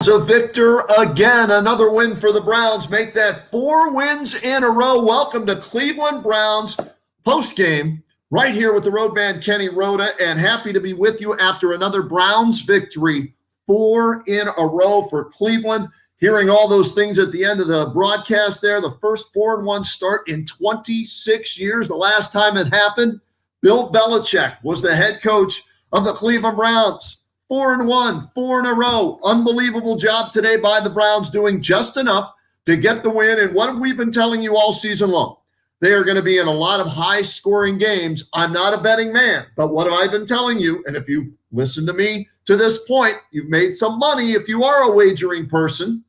A victor again, another win for the Browns. Make that 4 wins in a row. Welcome to Cleveland Browns postgame right here with the road man Kenny Roda, and happy to be with you after another Browns victory. 4 in a row for Cleveland. Hearing all those things at the end of the broadcast there, the first 4-1 start in 26 years. The last time it happened, Bill Belichick was the head coach of the Cleveland Browns. 4-1, 4 in a row. Unbelievable job today by the Browns, doing just enough to get the win. And what have we been telling you all season long? They are going to be in a lot of high-scoring games. I'm not a betting man, but what have I been telling you? And if you listen to me to this point, you've made some money. If you are a wagering person,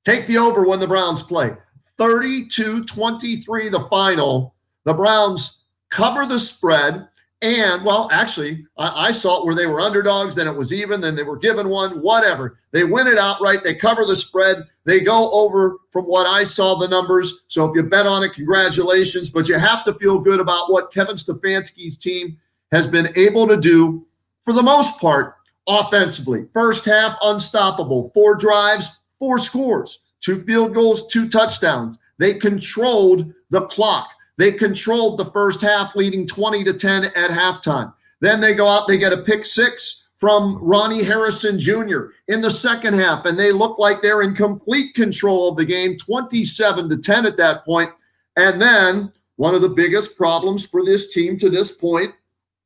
take the over when the Browns play. 32-23 the final. The Browns cover the spread. And, well, actually, I saw it where they were underdogs, then it was even, then they were given one, whatever. They win it outright. They cover the spread. They go over from what I saw the numbers. So if you bet on it, congratulations. But you have to feel good about what Kevin Stefanski's team has been able to do, for the most part, offensively. First half, unstoppable. 4 drives, 4 scores, 2 field goals, 2 touchdowns. They controlled the clock. They controlled the first half, leading 20-10 at halftime. Then they go out, they get a pick 6 from Ronnie Harrison Jr. in the second half, and they look like they're in complete control of the game, 27-10 at that point. And then one of the biggest problems for this team to this point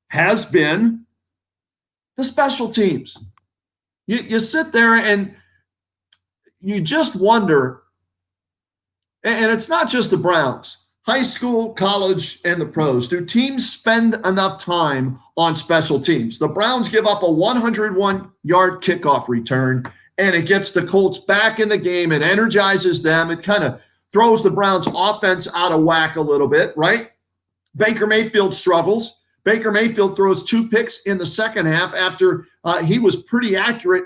has been the special teams. You sit there and you just wonder, and it's not just the Browns. High school, college, and the pros. Do teams spend enough time on special teams? The Browns give up a 101-yard kickoff return, and it gets the Colts back in the game. It energizes them. It kind of throws the Browns' offense out of whack a little bit, right? Baker Mayfield struggles. Baker Mayfield throws 2 picks in the second half after he was pretty accurate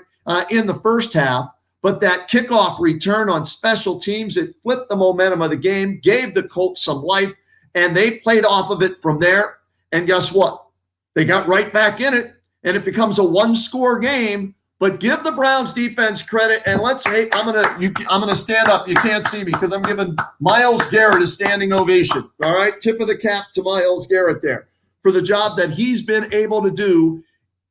in the first half. But that kickoff return on special teams, it flipped the momentum of the game, gave the Colts some life, and they played off of it from there. And guess what? They got right back in it, and it becomes a 1-score game. But give the Browns defense credit, and let's say I'm gonna stand up. You can't see me because I'm giving Myles Garrett a standing ovation. All right, tip of the cap to Myles Garrett there for the job that he's been able to do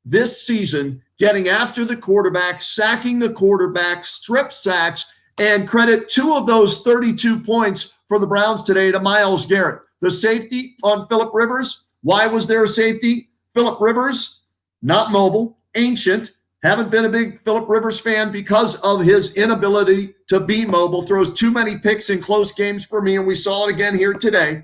this season, getting after the quarterback, sacking the quarterback, strip sacks, and credit 2 of those 32 points for the Browns today to Myles Garrett. The safety on Phillip Rivers. Why was there a safety? Phillip Rivers, not mobile, ancient. Haven't been a big Phillip Rivers fan because of his inability to be mobile. Throws too many picks in close games for me, and we saw it again here today.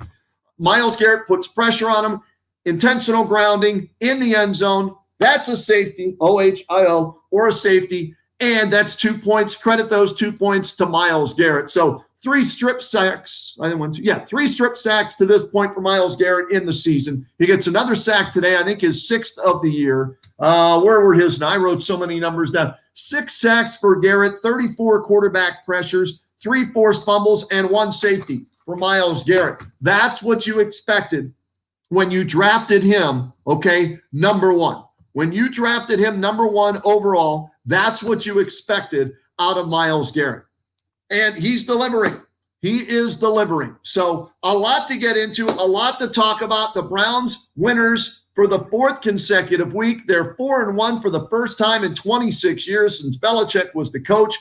Myles Garrett puts pressure on him, intentional grounding in the end zone. That's a safety, OHIO, or a safety, and that's 2 points. Credit those 2 points to Myles Garrett. So 3 strip sacks. 3 strip sacks to this point for Myles Garrett in the season. He gets another sack today, I think his 6th of the year. Where were his? I wrote so many numbers down. 6 sacks for Garrett, 34 quarterback pressures, 3 forced fumbles, and 1 safety for Myles Garrett. That's what you expected when you drafted him, okay, number 1. When you drafted him number 1 overall, that's what you expected out of Myles Garrett. And he's delivering. He is delivering. So a lot to get into, a lot to talk about. The Browns winners for the 4th consecutive week. They're 4-1 for the first time in 26 years since Belichick was the coach.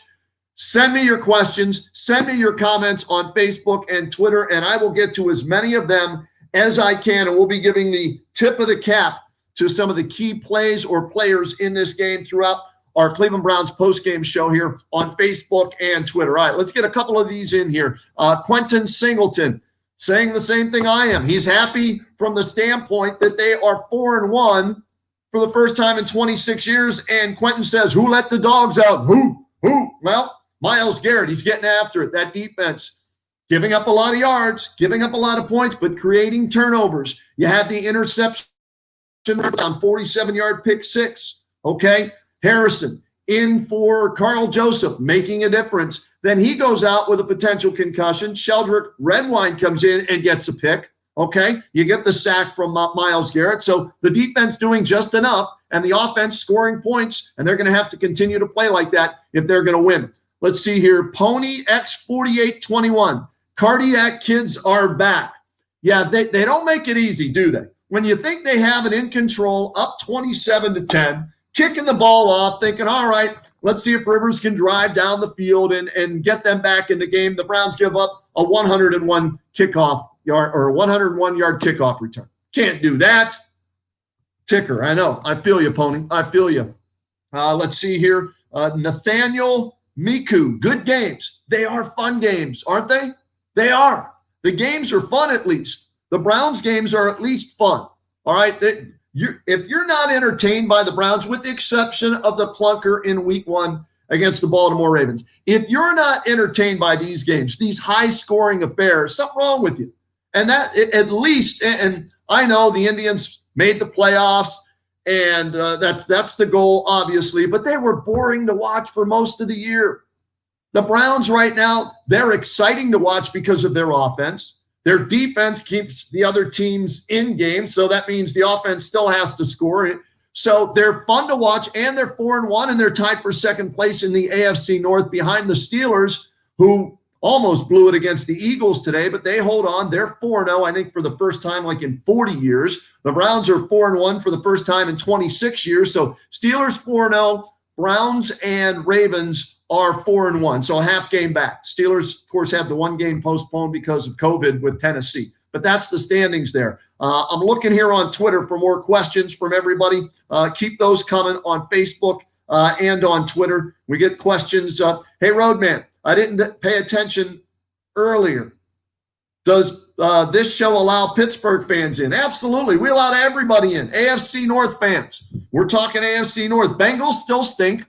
Send me your questions. Send me your comments on Facebook and Twitter, and I will get to as many of them as I can. And we'll be giving the tip of the cap to some of the key plays or players in this game throughout our Cleveland Browns postgame show here on Facebook and Twitter. All right, let's get a couple of these in here. Quentin Singleton saying the same thing I am. He's happy from the standpoint that they are 4-1 for the first time in 26 years. And Quentin says, who let the dogs out? Who? Well, Myles Garrett, he's getting after it. That defense giving up a lot of yards, giving up a lot of points, but creating turnovers. You have the interception on 47-yard pick 6, okay? Harrison in for Carl Joseph, making a difference. Then he goes out with a potential concussion. Sheldrick Redwine comes in and gets a pick, Okay, you get the sack from Myles Garrett. So the defense doing just enough and the offense scoring points, and they're going to have to continue to play like that if they're going to win. Let's see here. Pony X4821. Cardiac kids are back. Yeah, they don't make it easy, do they? When you think they have it in control, up 27-10, kicking the ball off, thinking, all right, let's see if Rivers can drive down the field and get them back in the game. The Browns give up a 101 kickoff yard or 101-yard kickoff return. Can't do that. Ticker, I know. I feel you, Pony. I feel you. Let's see here. Nathaniel Miku, good games. They are fun games, aren't they? They are. The games are fun at least. The Browns games are at least fun. All right? If you're not entertained by the Browns, with the exception of the clunker in week 1 against the Baltimore Ravens, if you're not entertained by these games, these high-scoring affairs, something wrong with you. And that, at least, and I know the Indians made the playoffs, and that's the goal, obviously, but they were boring to watch for most of the year. The Browns right now, they're exciting to watch because of their offense. Their defense keeps the other teams in game, so that means the offense still has to score. So they're fun to watch, and they're 4-1, and they're tied for second place in the AFC North behind the Steelers, who almost blew it against the Eagles today, but they hold on. They're 4-0, I think, for the first time like in 40 years. The Browns are 4-1 for the first time in 26 years. So Steelers 4-0, Browns and Ravens are 4-1, so a half game back. Steelers, of course, have the one game postponed because of COVID with Tennessee. But that's the standings there. I'm looking here on Twitter for more questions from everybody. Keep those coming on Facebook and on Twitter. We get questions. Hey, Roadman, I didn't pay attention earlier. Does this show allow Pittsburgh fans in? Absolutely. We allow everybody in. AFC North fans. We're talking AFC North. Bengals still stink.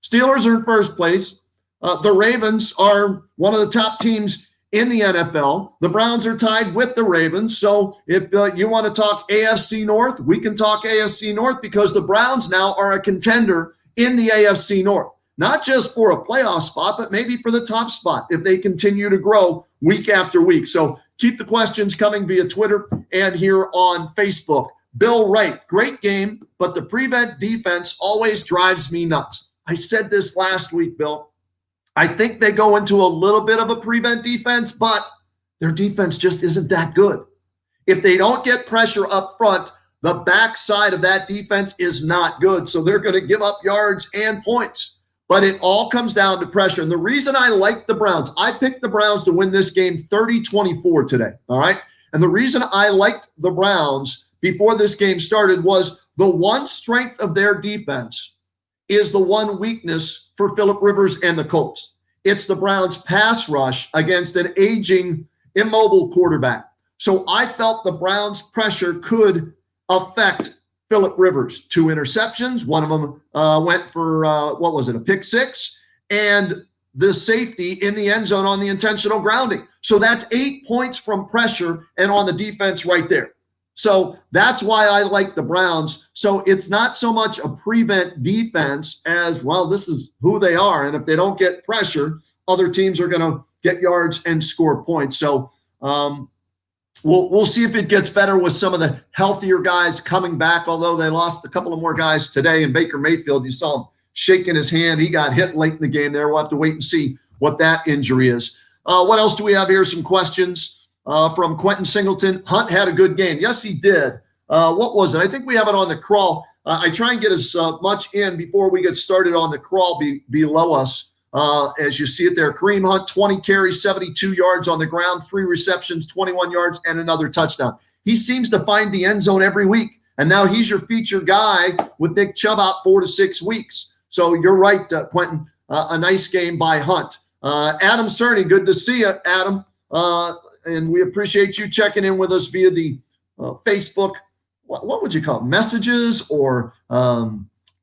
Steelers are in first place. The Ravens are one of the top teams in the NFL. The Browns are tied with the Ravens. So if you want to talk AFC North, we can talk AFC North because the Browns now are a contender in the AFC North. Not just for a playoff spot, but maybe for the top spot if they continue to grow week after week. So keep the questions coming via Twitter and here on Facebook. Bill Wright, great game, but the prevent defense always drives me nuts. I said this last week, Bill. I think they go into a little bit of a prevent defense, but their defense just isn't that good. If they don't get pressure up front, the backside of that defense is not good. So they're going to give up yards and points. But it all comes down to pressure. And the reason I like the Browns, I picked the Browns to win this game 30-24 today, all right? And the reason I liked the Browns before this game started was the one strength of their defense is the one weakness for Phillip Rivers and the Colts. It's the Browns' pass rush against an aging, immobile quarterback. So I felt the Browns' pressure could affect Phillip Rivers. 2 interceptions. One of them went for, a pick 6. And the safety in the end zone on the intentional grounding. So that's 8 points from pressure and on the defense right there. So that's why I like the Browns. So it's not so much a prevent defense as, well, this is who they are. And if they don't get pressure, other teams are going to get yards and score points. So we'll see if it gets better with some of the healthier guys coming back, although they lost a couple of more guys today. And Baker Mayfield, you saw him shaking his hand. He got hit late in the game there. We'll have to wait and see what that injury is. What else do we have here? Some questions. From Quentin Singleton. Hunt had a good game. Yes, he did. What was it? I think we have it on the crawl. I try and get as much in before we get started on the crawl below us. As you see it there, Kareem Hunt, 20 carries, 72 yards on the ground, 3 receptions, 21 yards, and another touchdown. He seems to find the end zone every week. And now he's your feature guy with Nick Chubb out 4 to 6 weeks. So you're right, Quentin. A nice game by Hunt. Adam Cerny, good to see you, Adam. And we appreciate you checking in with us via the Facebook, what would you call it? Messages or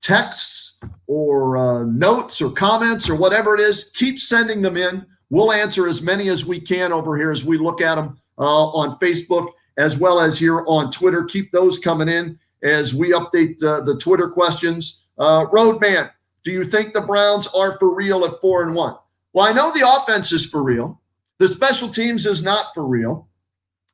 texts or notes or comments or whatever it is. Keep sending them in. We'll answer as many as we can over here as we look at them on Facebook as well as here on Twitter. Keep those coming in as we update the Twitter questions. Roadman, do you think the Browns are for real at 4-1? Well, I know the offense is for real. The special teams is not for real.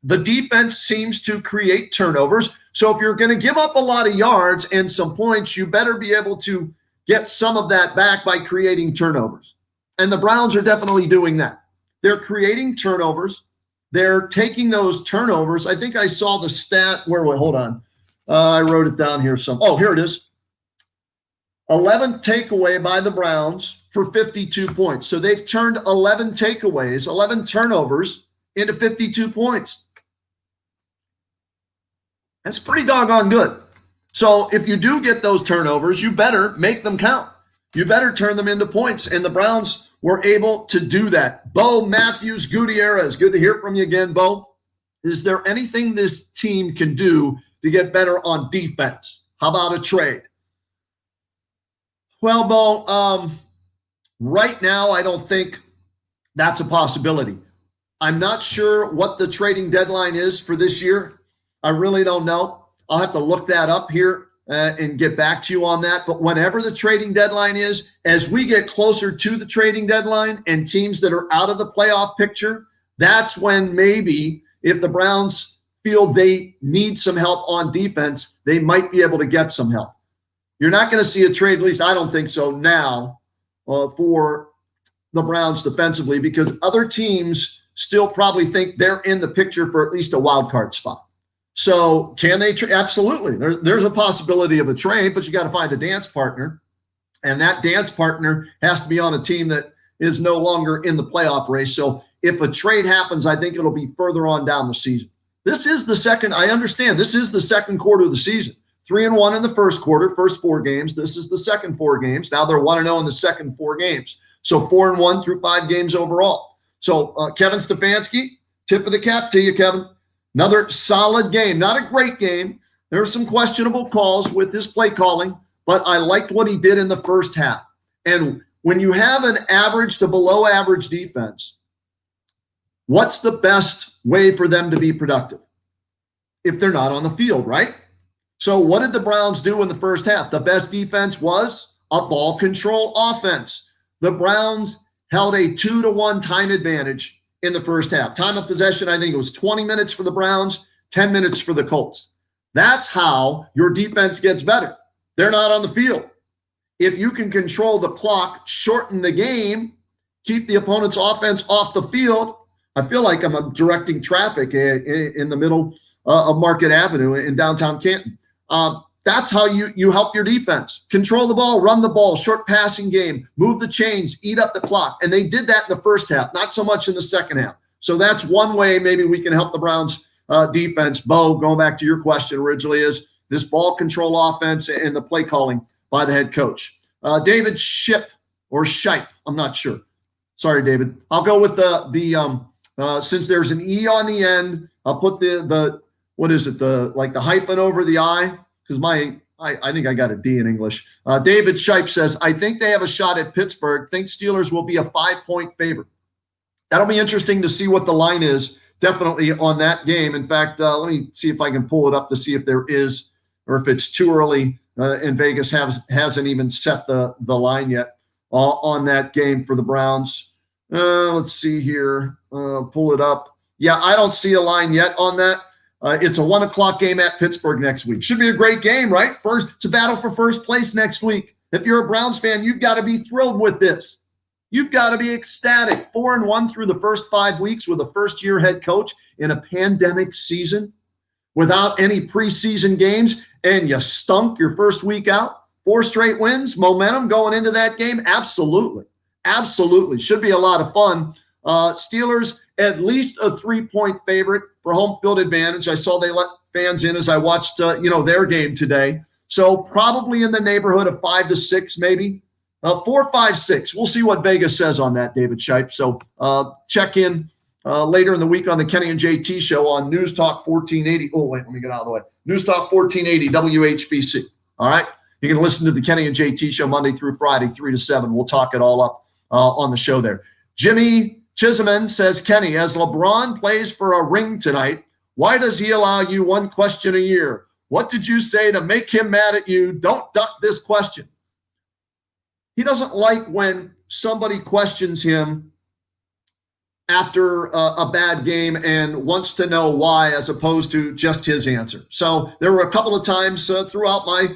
the defense seems to create turnovers. So if you're going to give up a lot of yards and some points, you better be able to get some of that back by creating turnovers. And the Browns are definitely doing that. They're creating turnovers. They're taking those turnovers. I think I saw the stat. Hold on. I wrote it down here. Here it is. 11th takeaway by the Browns for 52 points. So they've turned 11 takeaways, 11 turnovers into 52 points. That's pretty doggone good. So if you do get those turnovers, you better make them count. You better turn them into points. And the Browns were able to do that. Bo Matthews Gutierrez, good to hear from you again, Bo. Is there anything this team can do to get better on defense? How about a trade? Well, Bo, right now I don't think that's a possibility. I'm not sure what the trading deadline is for this year. I really don't know. I'll have to look that up here and get back to you on that. But whenever the trading deadline is, as we get closer to the trading deadline and teams that are out of the playoff picture, that's when maybe if the Browns feel they need some help on defense, they might be able to get some help. You're not going to see a trade, at least I don't think so now, for the Browns defensively, because other teams still probably think they're in the picture for at least a wild card spot. So can they trade? Absolutely. There's a possibility of a trade, but you got to find a dance partner. And that dance partner has to be on a team that is no longer in the playoff race. So if a trade happens, I think it'll be further on down the season. This is the second quarter of the season. 3-1 in the first quarter, first 4 games. This is the second 4 games. Now they're 1-0 in the second 4 games. So 4-1 through 5 games overall. So Kevin Stefanski, tip of the cap to you, Kevin. Another solid game. Not a great game. There were some questionable calls with his play calling, but I liked what he did in the first half. And when you have an average to below average defense, what's the best way for them to be productive? If they're not on the field, right? So what did the Browns do in the first half? The best defense was a ball control offense. The Browns held a 2-1 time advantage in the first half. Time of possession, I think it was 20 minutes for the Browns, 10 minutes for the Colts. That's how your defense gets better. They're not on the field. If you can control the clock, shorten the game, keep the opponent's offense off the field, I feel like I'm directing traffic in the middle of Market Avenue in downtown Canton. That's how you help your defense. Control the ball, run the ball, short passing game, move the chains, eat up the clock. And they did that in the first half, not so much in the second half. So that's one way maybe we can help the Browns defense. Bo, going back to your question originally, is this ball control offense and the play calling by the head coach. David Shipp or Shipe, I'm not sure. Sorry, David. I'll go with the since there's an E on the end, I'll put the what is it, the hyphen over the I, because I think I got a D in English. David Shipe says, I think they have a shot at Pittsburgh. Think Steelers will be a 5-point favorite. That'll be interesting to see what the line is definitely on that game. In fact, let me see if I can pull it up to see if there is, or if it's too early and Vegas hasn't even set the line yet on that game for the Browns. Let's see here. Pull it up. Yeah, I don't see a line yet on that. It's a 1:00 game at Pittsburgh next week. Should be a great game, right? It's a battle for first place next week. If you're a Browns fan, you've got to be thrilled with this. You've got to be ecstatic. 4-1 through the first 5 weeks with a first-year head coach in a pandemic season without any preseason games, and you stunk your first week out. 4 straight wins, momentum going into that game. Absolutely. Absolutely. Should be a lot of fun. Steelers, at least a 3-point favorite for home field advantage. I saw they let fans in as I watched, their game today. So probably in the neighborhood of 5 to 6, maybe 4, 5, 6. We'll see what Vegas says on that, David Shipe. So check in later in the week on the Kenny and JT show on News Talk 1480. Oh, wait, let me get out of the way. News Talk 1480 WHBC. All right. You can listen to the Kenny and JT show Monday through Friday, 3 to 7. We'll talk it all up on the show there. Jimmy Chisholm says, Kenny, as LeBron plays for a ring tonight, why does he allow you one question a year? What did you say to make him mad at you? Don't duck this question. He doesn't like when somebody questions him after a bad game and wants to know why as opposed to just his answer. So there were a couple of times throughout my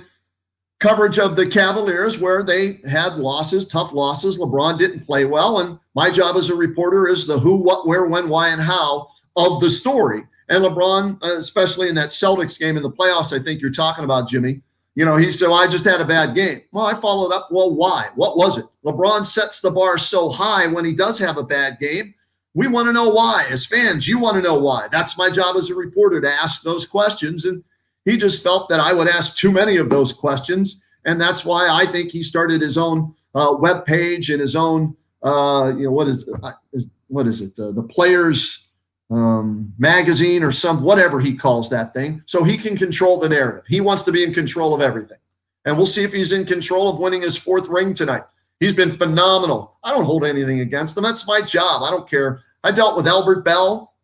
coverage of the Cavaliers where they had losses, tough losses. LeBron didn't play well, and my job as a reporter is the who, what, where, when, why, and how of the story. And LeBron, especially in that Celtics game in the playoffs, I think you're talking about, Jimmy, he said, well, I just had a bad game. Well, I followed up, well, why? What was it? LeBron sets the bar so high when he does have a bad game. We want to know why. As fans, you want to know why. That's my job as a reporter, to ask those questions. And he just felt that I would ask too many of those questions. And that's why I think he started his own web page and his own, what is it? The Players magazine or whatever he calls that thing, so he can control the narrative. He wants to be in control of everything. And we'll see if he's in control of winning his 4th ring tonight. He's been phenomenal. I don't hold anything against him. That's my job. I don't care. I dealt with Albert Bell.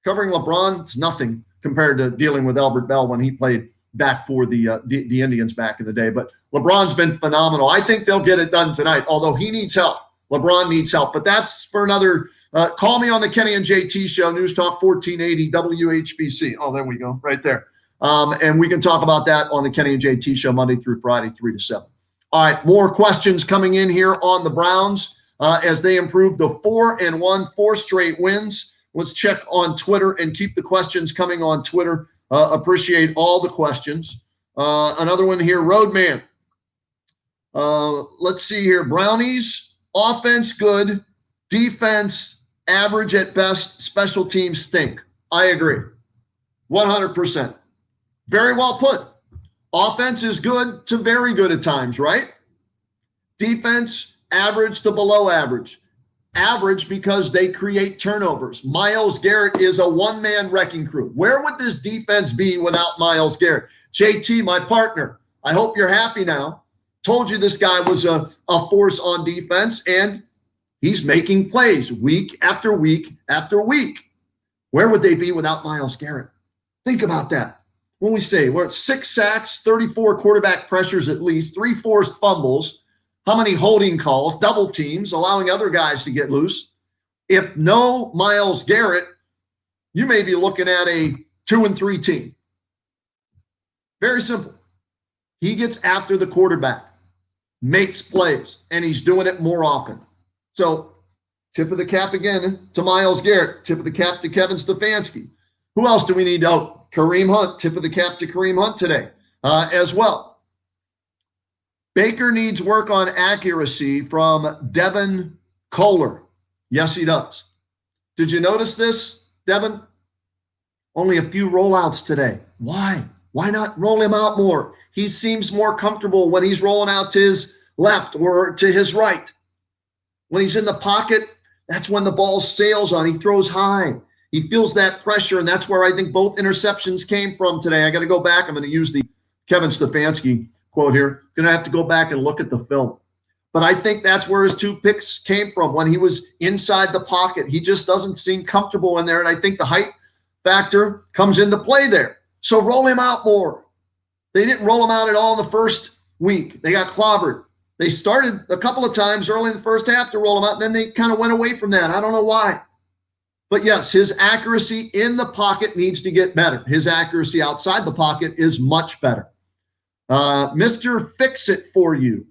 Covering LeBron, it's nothing compared to dealing with Albert Bell when he played back for the Indians back in the day. But LeBron's been phenomenal. I think they'll get it done tonight, although he needs help. LeBron needs help. But that's for another call me on the Kenny and JT show, News Talk 1480 WHBC. Oh, there we go, right there. And we can talk about that on the Kenny and JT show Monday through Friday, 3 to 7. All right, more questions coming in here on the Browns as they improve to 4-1, 4 straight wins. Let's check on Twitter and keep the questions coming on Twitter. Appreciate all the questions. Another one here, Roadman. Let's see here. Brownies, offense good, defense average at best, special teams stink. I agree. 100%. Very well put. Offense is good to very good at times, right? Defense, average to below average. Average because they create turnovers. Myles Garrett is a one-man wrecking crew. Where would this defense be without Myles Garrett? JT, my partner, I hope you're happy now. Told you this guy was a force on defense, and he's making plays week after week after week. Where would they be without Myles Garrett? Think about that. When we say we're at 6 sacks, 34 quarterback pressures at least, 3 forced fumbles, how many holding calls, double teams, allowing other guys to get loose. If no Myles Garrett, you may be looking at a 2-3 team. Very simple. He gets after the quarterback, makes plays, and he's doing it more often. So tip of the cap again to Myles Garrett, tip of the cap to Kevin Stefanski. Who else do we need? Oh, Kareem Hunt, tip of the cap to Kareem Hunt today as well. Baker needs work on accuracy from Devin Kohler. Yes, he does. Did you notice this, Devin? Only a few rollouts today. Why? Why not roll him out more? He seems more comfortable when he's rolling out to his left or to his right. When he's in the pocket, that's when the ball sails on. He throws high. He feels that pressure, and that's where I think both interceptions came from today. I got to go back. I'm going to use the Kevin Stefanski quote here. Going to have to go back and look at the film. But I think that's where his 2 picks came from, when he was inside the pocket. He just doesn't seem comfortable in there, and I think the height factor comes into play there. So roll him out more. They didn't roll him out at all in the first week. They got clobbered. They started a couple of times early in the first half to roll him out, and then they kind of went away from that. I don't know why. But yes, his accuracy in the pocket needs to get better. His accuracy outside the pocket is much better. Mr. Fix-It for you.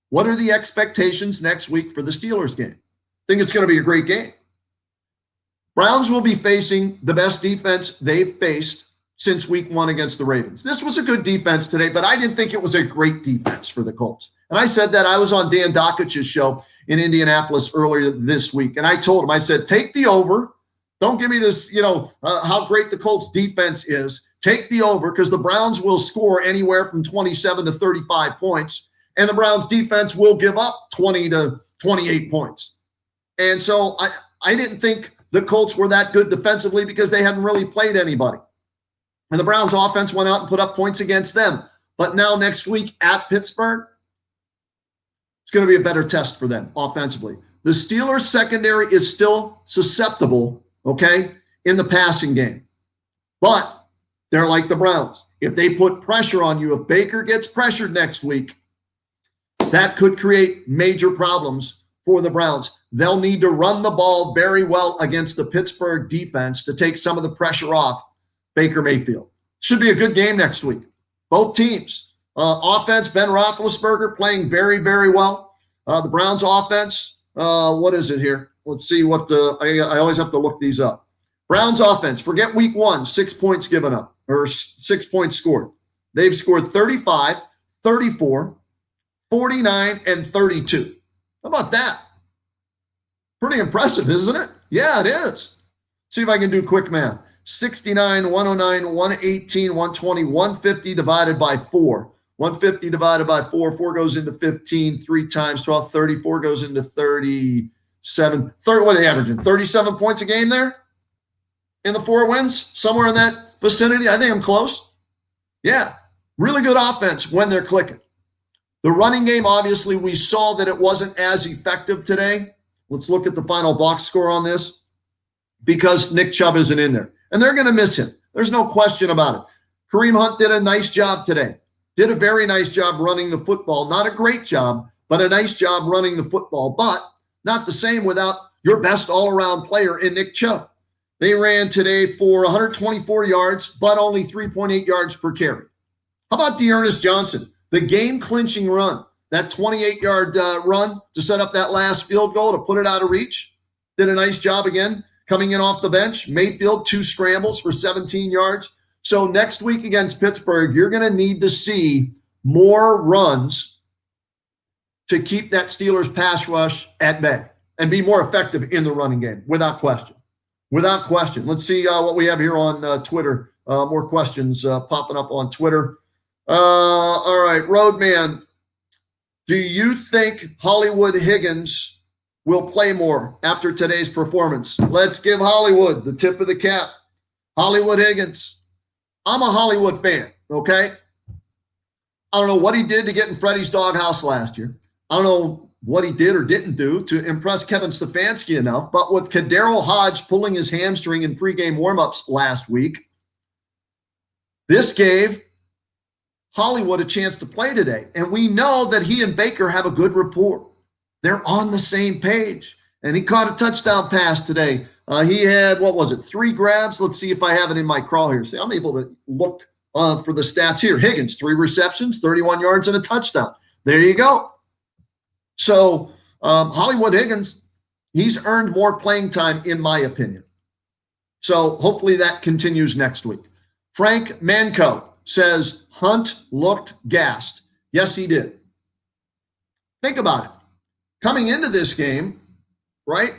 What are the expectations next week for the Steelers game? I think it's going to be a great game. Browns will be facing the best defense they've faced since week 1 against the Ravens. This was a good defense today, but I didn't think it was a great defense for the Colts. And I said that. I was on Dan Dockich's show in Indianapolis earlier this week. And I told him, I said, take the over. Don't give me this, how great the Colts defense is. Take the over, because the Browns will score anywhere from 27 to 35 points. And the Browns defense will give up 20 to 28 points. And so I didn't think the Colts were that good defensively because they hadn't really played anybody. And the Browns offense went out and put up points against them. But now next week at Pittsburgh, it's going to be a better test for them offensively. The Steelers secondary is still susceptible, in the passing game. But they're like the Browns. If they put pressure on you, if Baker gets pressured next week, that could create major problems for the Browns. They'll need to run the ball very well against the Pittsburgh defense to take some of the pressure off Baker Mayfield. Should be a good game next week. Both teams. Offense, Ben Roethlisberger playing very, very well. The Browns offense, what is it here? Let's see what I always have to look these up. Browns offense, forget week 1, 6 points given up, or 6 points scored. They've scored 35, 34, 49, and 32. How about that? Pretty impressive, isn't it? Yeah, it is. See if I can do quick math. 69, 109, 118, 120, 150 divided by 4. 150 divided by 4. 4 goes into 15. 3 times 12, 34 goes into 37. What are they averaging? 37 points a game there? In the 4 wins? Somewhere in that vicinity? I think I'm close. Yeah. Really good offense when they're clicking. The running game, obviously, we saw that it wasn't as effective today. Let's look at the final box score on this, because Nick Chubb isn't in there. And they're going to miss him. There's no question about it. Kareem Hunt did a nice job today. Did a very nice job running the football. Not a great job, but a nice job running the football. But not the same without your best all-around player in Nick Chubb. They ran today for 124 yards, but only 3.8 yards per carry. How about Dearness Johnson? The game-clinching run, that 28-yard run to set up that last field goal to put it out of reach. Did a nice job again coming in off the bench. Mayfield, 2 scrambles for 17 yards. So next week against Pittsburgh, you're going to need to see more runs to keep that Steelers pass rush at bay and be more effective in the running game, without question. Without question. Let's see what we have here on Twitter. More questions popping up on Twitter. All right, Roadman, do you think Hollywood Higgins will play more after today's performance? Let's give Hollywood the tip of the cap. Hollywood Higgins. I'm a Hollywood fan, okay? I don't know what he did to get in Freddie's doghouse last year. I don't know what he did or didn't do to impress Kevin Stefanski enough, but with Kadero Hodge pulling his hamstring in pregame warmups last week, this gave Hollywood a chance to play today. And we know that he and Baker have a good rapport. They're on the same page. And he caught a touchdown pass today. He had, 3 grabs? Let's see if I have it in my crawl here. See, I'm able to look for the stats here. Higgins, 3 receptions, 31 yards, and a touchdown. There you go. So Hollywood Higgins, he's earned more playing time, in my opinion. So hopefully that continues next week. Frank Manco says, Hunt looked gassed. Yes, he did. Think about it. Coming into this game, right,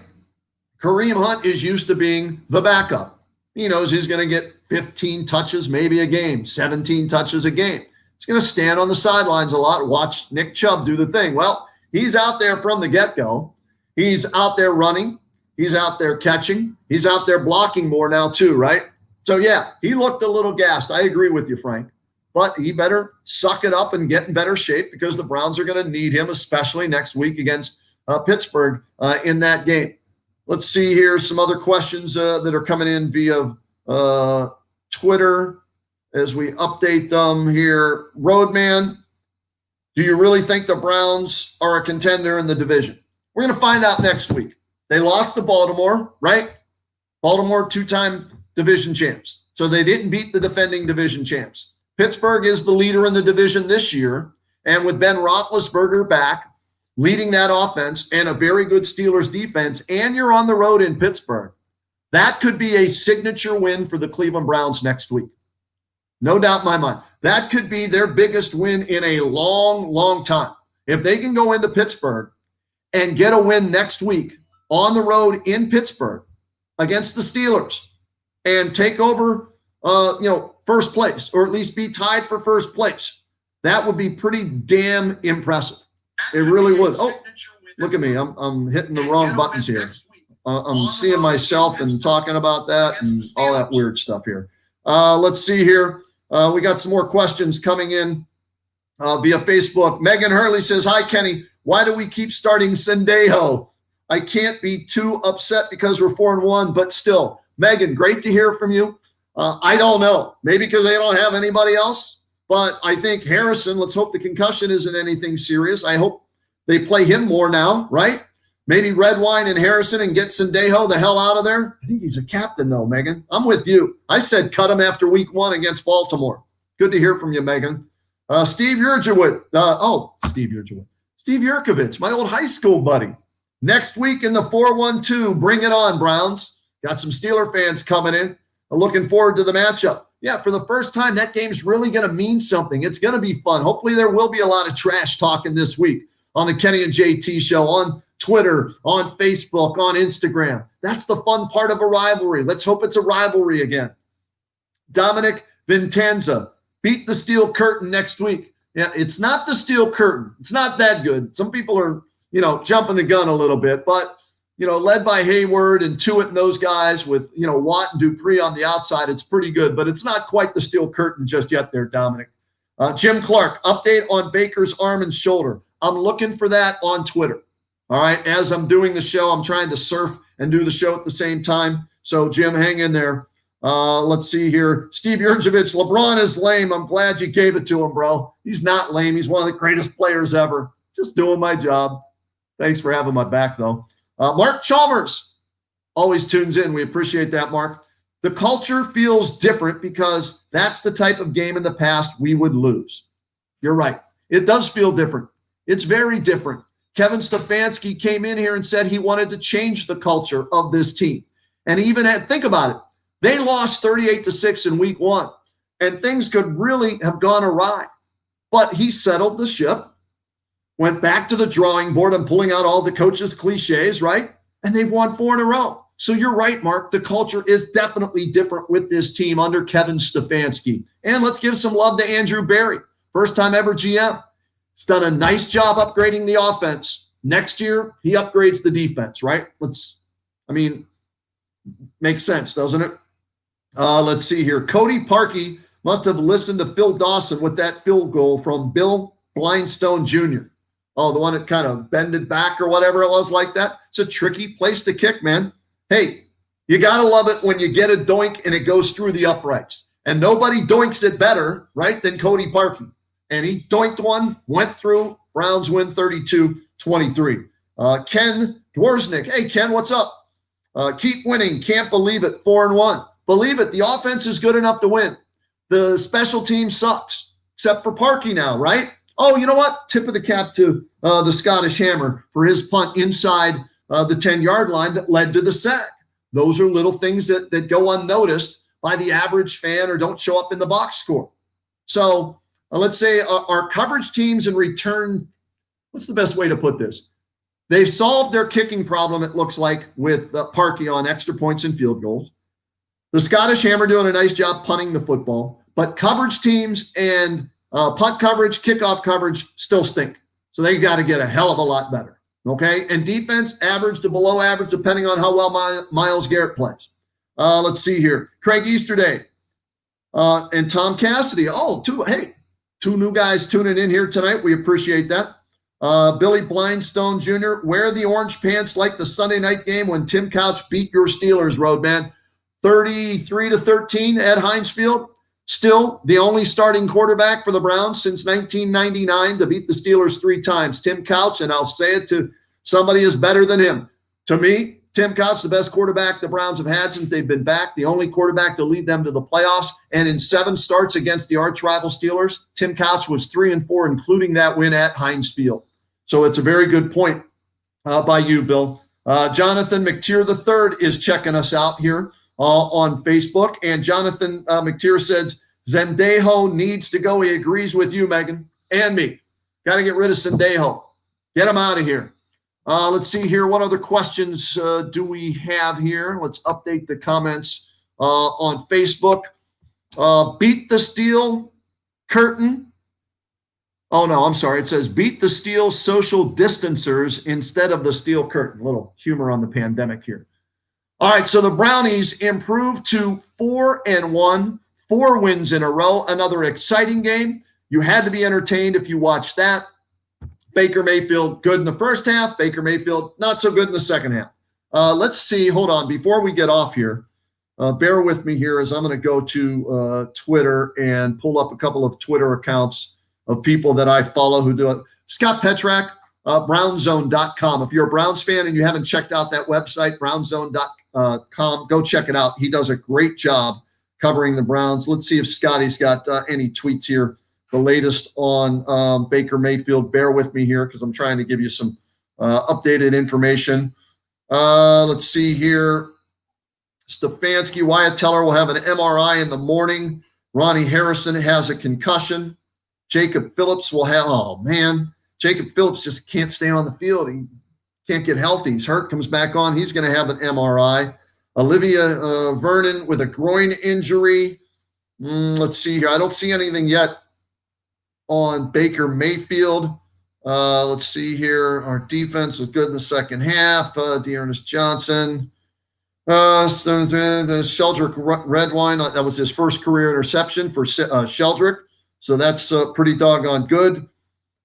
Kareem Hunt is used to being the backup. He knows he's going to get 15 touches maybe a game, 17 touches a game. He's going to stand on the sidelines a lot, watch Nick Chubb do the thing. Well, he's out there from the get-go. He's out there running. He's out there catching. He's out there blocking more now too, right? So, yeah, he looked a little gassed. I agree with you, Frank. But he better suck it up and get in better shape, because the Browns are going to need him, especially next week against Pittsburgh in that game. Let's see here some other questions that are coming in via Twitter as we update them here. Roadman, do you really think the Browns are a contender in the division? We're going to find out next week. They lost to Baltimore, right? Baltimore, 2-time division champs. So they didn't beat the defending division champs. Pittsburgh is the leader in the division this year. And with Ben Roethlisberger back, leading that offense, and a very good Steelers defense, and you're on the road in Pittsburgh, that could be a signature win for the Cleveland Browns next week. No doubt in my mind. That could be their biggest win in a long, long time. If they can go into Pittsburgh and get a win next week on the road in Pittsburgh against the Steelers and take over, first place, or at least be tied for first place, that would be pretty damn impressive. It really would. Oh, look at me. I'm hitting the wrong buttons here. I'm seeing myself and talking about that and all that weird stuff here. Let's see here. We got some more questions coming in via Facebook. Megan Hurley says, hi, Kenny. Why do we keep starting Sendejo? I can't be too upset because we're 4-1, but still. Megan, great to hear from you. I don't know. Maybe because they don't have anybody else. But I think Harrison, let's hope the concussion isn't anything serious. I hope they play him more now, right? Maybe red wine and Harrison and get Sendejo the hell out of there. I think he's a captain, though, Megan. I'm with you. I said cut him after week 1 against Baltimore. Good to hear from you, Megan. Steve Yurjewicz. Steve Yurkovich, my old high school buddy. Next week in the 4-1-2, bring it on, Browns. Got some Steeler fans coming in. I'm looking forward to the matchup. Yeah, for the first time, that game's really going to mean something. It's going to be fun. Hopefully there will be a lot of trash talking this week on the Kenny and JT show, on Twitter, on Facebook, on Instagram. That's the fun part of a rivalry. Let's hope it's a rivalry again. Dominic Vincenza, beat the steel curtain next week. Yeah, it's not the steel curtain. It's not that good. Some people are, jumping the gun a little bit, but, led by Hayward and Tuitt and those guys with, Watt and Dupree on the outside, it's pretty good, but it's not quite the steel curtain just yet there, Dominic. Jim Clark, update on Baker's arm and shoulder. I'm looking for that on Twitter. All right, as I'm doing the show, I'm trying to surf and do the show at the same time. So, Jim, hang in there. Let's see here. Steve Yurjevich, LeBron is lame. I'm glad you gave it to him, bro. He's not lame. He's one of the greatest players ever. Just doing my job. Thanks for having my back, though. Mark Chalmers always tunes in. We appreciate that, Mark. The culture feels different because that's the type of game in the past we would lose. You're right. It does feel different. It's very different. Kevin Stefanski came in here and said he wanted to change the culture of this team. And even think about it. They lost 38-6 in week 1, and things could really have gone awry. But he settled the ship, went back to the drawing board. I'm pulling out all the coaches' cliches, right? And they've won 4 in a row. So you're right, Mark. The culture is definitely different with this team under Kevin Stefanski. And let's give some love to Andrew Berry, first time ever GM. He's done a nice job upgrading the offense. Next year, he upgrades the defense, right? Makes sense, doesn't it? Let's see here. Cody Parkey must have listened to Phil Dawson with that field goal from Bill Blindstone Jr. Oh, the one that kind of bended back or whatever it was like that. It's a tricky place to kick, man. Hey, you got to love it when you get a doink and it goes through the uprights. And nobody doinks it better, right, than Cody Parkey. And he doinked one, went through. Browns win 32-23. Ken Dworsnik. Hey, Ken, what's up? Keep winning. Can't believe it. 4-1. Believe it. The offense is good enough to win. The special team sucks, except for Parkey now, right? Oh, you know what? Tip of the cap to the Scottish Hammer for his punt inside the 10-yard line that led to the sack. Those are little things that go unnoticed by the average fan or don't show up in the box score. So let's say our coverage teams in return, what's the best way to put this? They've solved their kicking problem, it looks like, with Parkey on extra points and field goals. The Scottish Hammer doing a nice job punting the football. But coverage teams and punt coverage, kickoff coverage still stink. So they got to get a hell of a lot better. Okay? And defense, average to below average, depending on how well Myles Garrett plays. Let's see here. Craig Easterday and Tom Cassidy. Two new guys tuning in here tonight. We appreciate that. Billy Blindstone Jr., wear the orange pants like the Sunday night game when Tim Couch beat your Steelers, Roadman. 33-13 at Heinz Field. Still the only starting quarterback for the Browns since 1999 to beat the Steelers 3 times. Tim Couch, and I'll say it to somebody is better than him. To me, Tim Couch, the best quarterback the Browns have had since they've been back, the only quarterback to lead them to the playoffs. And in 7 starts against the arch-rival Steelers, Tim Couch was 3-4, including that win at Heinz Field. So it's a very good point by you, Bill. Jonathan McTier III is checking us out here on Facebook. And Jonathan McTier says, Sendejo needs to go. He agrees with you, Megan, and me. Got to get rid of Sendejo. Get him out of here. Let's see here. What other questions do we have here? Let's update the comments on Facebook. Beat the steel curtain. Oh, no, I'm sorry. It says beat the steel social distancers instead of the steel curtain. A little humor on the pandemic here. All right, so the Brownies improved to 4-1, 4 wins in a row. Another exciting game. You had to be entertained if you watched that. Baker Mayfield, good in the first half. Baker Mayfield, not so good in the second half. Let's see. Hold on. Before we get off here, bear with me here as I'm going to go to Twitter and pull up a couple of Twitter accounts of people that I follow who do it. Scott Petrak, brownzone.com. If you're a Browns fan and you haven't checked out that website, brownzone.com, go check it out. He does a great job covering the Browns. Let's see if Scotty's got any tweets here. The latest on Baker Mayfield. Bear with me here because I'm trying to give you some updated information. Let's see here. Stefanski, Wyatt Teller will have an MRI in the morning. Ronnie Harrison has a concussion. Jacob Phillips will have, Jacob Phillips just can't stay on the field. He can't get healthy. He's hurt, comes back on. He's going to have an MRI. Olivia Vernon with a groin injury. Let's see here. I don't see anything yet on Baker Mayfield. Let's see here. Our defense was good in the second half. Dearness Johnson. The Sheldrick Redwine, that was his first career interception for Sheldrick. So that's pretty doggone good.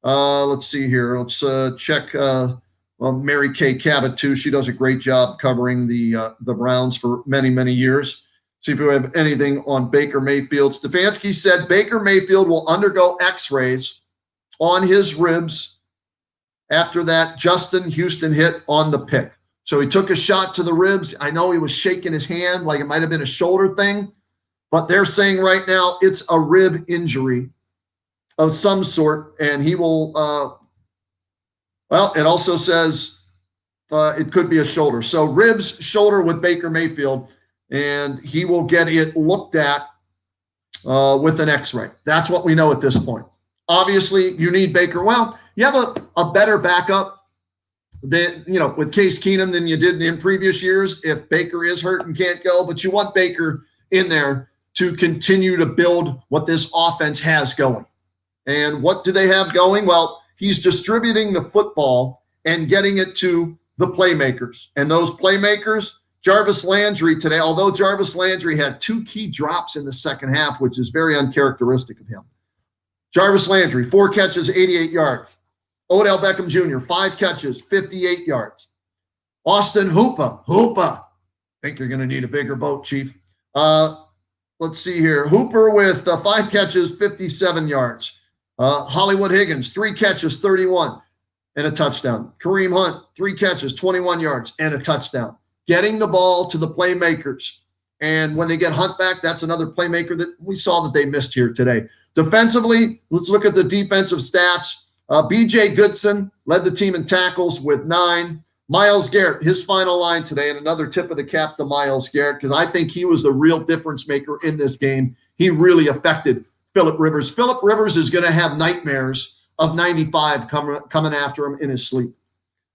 Let's see here. Let's check Mary Kay Cabot, too. She does a great job covering the Browns for many, many years. See if we have anything on Baker Mayfield. Stefanski said Baker Mayfield will undergo x-rays on his ribs after that Justin Houston hit on the pick. So he took a shot to the ribs. I know he was shaking his hand like it might have been a shoulder thing, but they're saying right now it's a rib injury of some sort, and he will it also says it could be a shoulder. So ribs, shoulder with Baker Mayfield, and he will get it looked at with an x-ray. That's what we know at this point. Obviously, you need Baker. Well, you have a better backup than, with Case Keenum than you did in previous years if Baker is hurt and can't go, but you want Baker in there to continue to build what this offense has going. And what do they have going? Well, he's distributing the football and getting it to the playmakers. And those playmakers, Jarvis Landry today, although Jarvis Landry had 2 key drops in the second half, which is very uncharacteristic of him. Jarvis Landry, 4 catches, 88 yards. Odell Beckham Jr., 5 catches, 58 yards. Austin Hooper. I think you're going to need a bigger boat, Chief. Let's see here. Hooper with 5 catches, 57 yards. Hollywood Higgins, 3 catches, 31, and a touchdown. Kareem Hunt, 3 catches, 21 yards, and a touchdown. Getting the ball to the playmakers. And when they get Hunt back, that's another playmaker that we saw that they missed here today. Defensively, let's look at the defensive stats. B.J. Goodson led the team in tackles with 9. Myles Garrett, his final line today, and another tip of the cap to Myles Garrett because I think he was the real difference maker in this game. He really affected Phillip Rivers. Phillip Rivers is going to have nightmares of 95 coming after him in his sleep.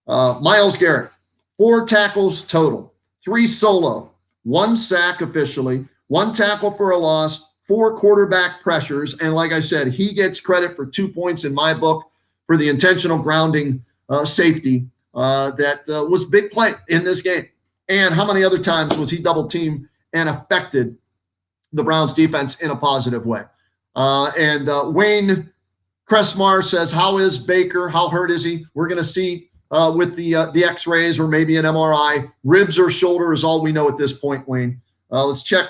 Myles Garrett, 4 tackles total, 3 solo, 1 sack officially, 1 tackle for a loss, 4 quarterback pressures, and like I said, he gets credit for 2 points in my book for the intentional grounding safety that was big play in this game. And how many other times was he double teamed and affected the Browns defense in a positive way? Wayne Cressmar says, how is Baker? How hurt is he? We're going to see with the x-rays or maybe an MRI. Ribs or shoulder is all we know at this point, Wayne. Let's check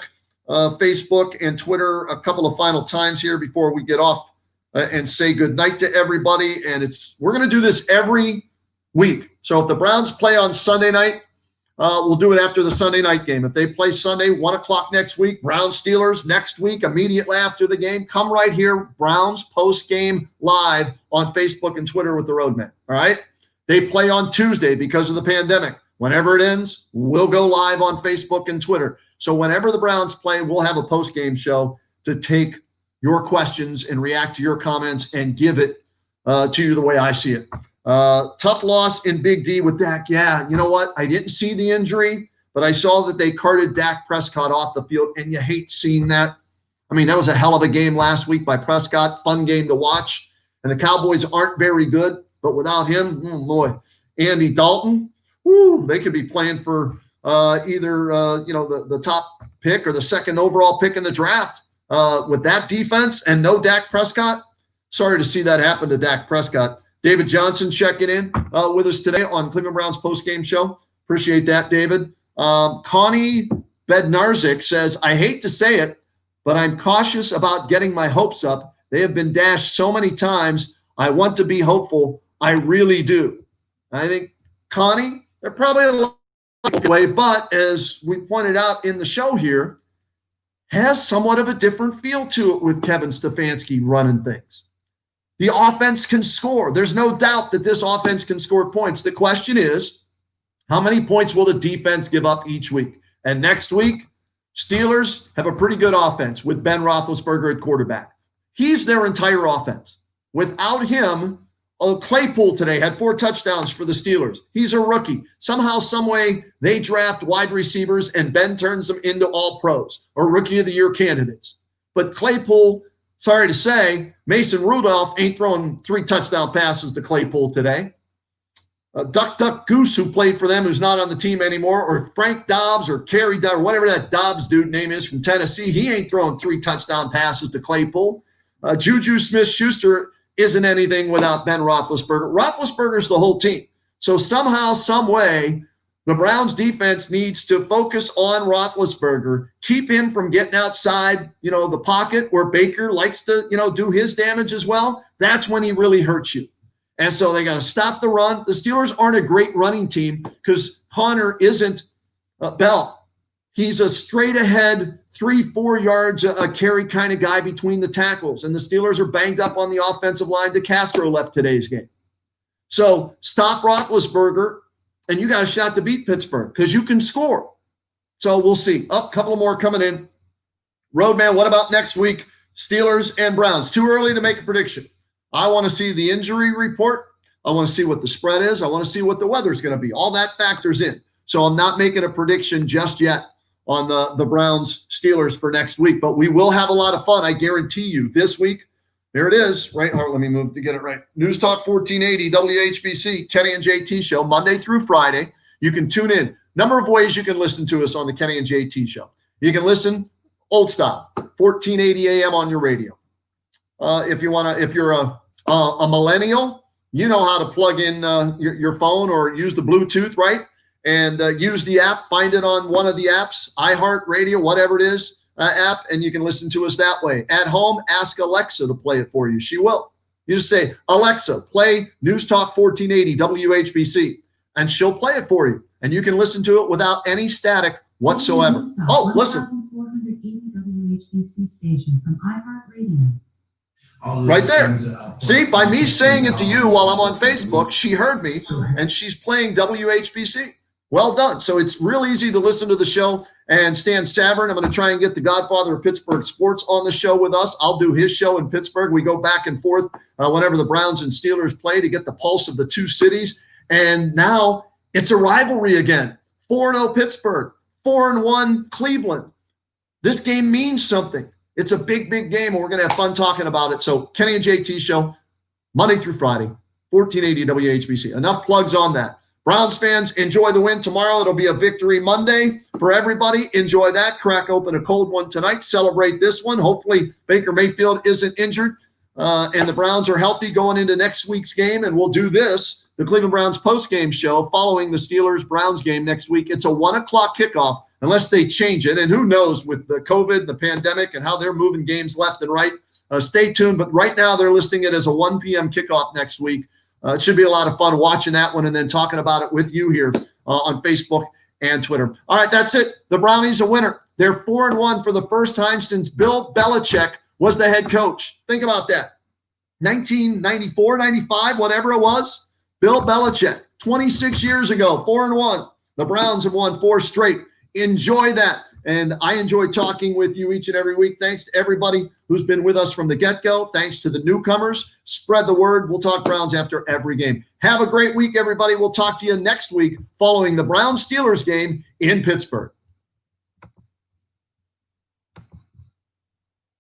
Facebook and Twitter a couple of final times here before we get off and say goodnight to everybody. And we're going to do this every week. So if the Browns play on Sunday night, we'll do it after the Sunday night game. If they play Sunday, 1 o'clock next week, Browns Steelers next week, immediately after the game, come right here, Browns post-game live on Facebook and Twitter with the Roadman. All right? They play on Tuesday because of the pandemic. Whenever it ends, we'll go live on Facebook and Twitter. So whenever the Browns play, we'll have a post-game show to take your questions and react to your comments and give it to you the way I see it. Tough loss in Big D with Dak. Yeah, you know what? I didn't see the injury, but I saw that they carted Dak Prescott off the field, and you hate seeing that. I mean, that was a hell of a game last week by Prescott. Fun game to watch. And the Cowboys aren't very good, but without him, boy, Andy Dalton, they could be playing for either the top pick or the second overall pick in the draft. With that defense and no Dak Prescott, sorry to see that happen to Dak Prescott. David Johnson checking in with us today on Cleveland Browns postgame show. Appreciate that, David. Connie Bednarzik says, I hate to say it, but I'm cautious about getting my hopes up. They have been dashed so many times. I want to be hopeful I really do. I think Connie, they're probably a lot way, but as we pointed out in the show here, has somewhat of a different feel to it with Kevin Stefanski running things. The offense can score. There's no doubt that this offense can score points. The question is, how many points will the defense give up each week? And next week, Steelers have a pretty good offense with Ben Roethlisberger at quarterback. He's their entire offense. Without him, Claypool today had 4 touchdowns for the Steelers. He's a rookie. Somehow, some way, they draft wide receivers and Ben turns them into all pros or rookie of the year candidates. But Claypool, sorry to say, Mason Rudolph ain't throwing 3 touchdown passes to Claypool today. Duck Goose, who played for them, who's not on the team anymore, or Frank Dobbs or Kerry Dobbs, or whatever that Dobbs dude name is from Tennessee, he ain't throwing 3 touchdown passes to Claypool. Juju Smith-Schuster isn't anything without Ben Roethlisberger. Roethlisberger's the whole team. So somehow, some way, the Browns defense needs to focus on Roethlisberger, keep him from getting outside, the pocket where Baker likes to, do his damage as well. That's when he really hurts you. And so they got to stop the run. The Steelers aren't a great running team because Connor isn't Bell. He's a straight ahead 3-4 yards a carry kind of guy between the tackles. And the Steelers are banged up on the offensive line. DeCastro left today's game. So stop Roethlisberger, and you got a shot to beat Pittsburgh because you can score. So we'll see. A couple more coming in. Roadman, what about next week? Steelers and Browns. Too early to make a prediction. I want to see the injury report. I want to see what the spread is. I want to see what the weather's going to be. All that factors in. So I'm not making a prediction just yet on the Browns-Steelers for next week. But we will have a lot of fun, I guarantee you. This week, there it is. Right, let me move to get it right. News Talk 1480, WHBC, Kenny and JT Show, Monday through Friday. You can tune in. Number of ways you can listen to us on the Kenny and JT Show. You can listen old style, 1480 AM on your radio. If you're a millennial, you know how to plug in your phone or use the Bluetooth, right? And use the app, find it on one of the apps, iHeartRadio, whatever it is, app, and you can listen to us that way. At home, ask Alexa to play it for you. She will. You just say, Alexa, play News Talk 1480 WHBC, and she'll play it for you. And you can listen to it without any static whatsoever. Oh, listen. WHBC station from iHeartRadio. Right there. See, by me saying it to you while I'm on Facebook, she heard me, and she's playing WHBC. Well done. So it's real easy to listen to the show. And Stan Savern, I'm going to try and get the godfather of Pittsburgh sports on the show with us. I'll do his show in Pittsburgh. We go back and forth whenever the Browns and Steelers play to get the pulse of the two cities. And now it's a rivalry again. 4-0 Pittsburgh, 4-1 Cleveland. This game means something. It's a big, big game, and we're going to have fun talking about it. So Kenny and JT Show, Monday through Friday, 1480 WHBC. Enough plugs on that. Browns fans, enjoy the win tomorrow. It'll be a victory Monday for everybody. Enjoy that. Crack open a cold one tonight. Celebrate this one. Hopefully Baker Mayfield isn't injured and the Browns are healthy going into next week's game. And we'll do this, the Cleveland Browns postgame show, following the Steelers-Browns game next week. It's a 1 o'clock kickoff unless they change it. And who knows with the COVID, the pandemic, and how they're moving games left and right. Stay tuned. But right now they're listing it as a 1 p.m. kickoff next week. It should be a lot of fun watching that one and then talking about it with you here on Facebook and Twitter. All right, that's it. The Brownies a winner. They're 4-1 for the first time since Bill Belichick was the head coach. Think about that. 1994, 95, whatever it was. Bill Belichick, 26 years ago, 4-1. The Browns have won 4 straight. Enjoy that. And I enjoy talking with you each and every week. Thanks to everybody who's been with us from the get-go. Thanks to the newcomers. Spread the word. We'll talk Browns after every game. Have a great week, everybody. We'll talk to you next week following the Browns-Steelers game in Pittsburgh.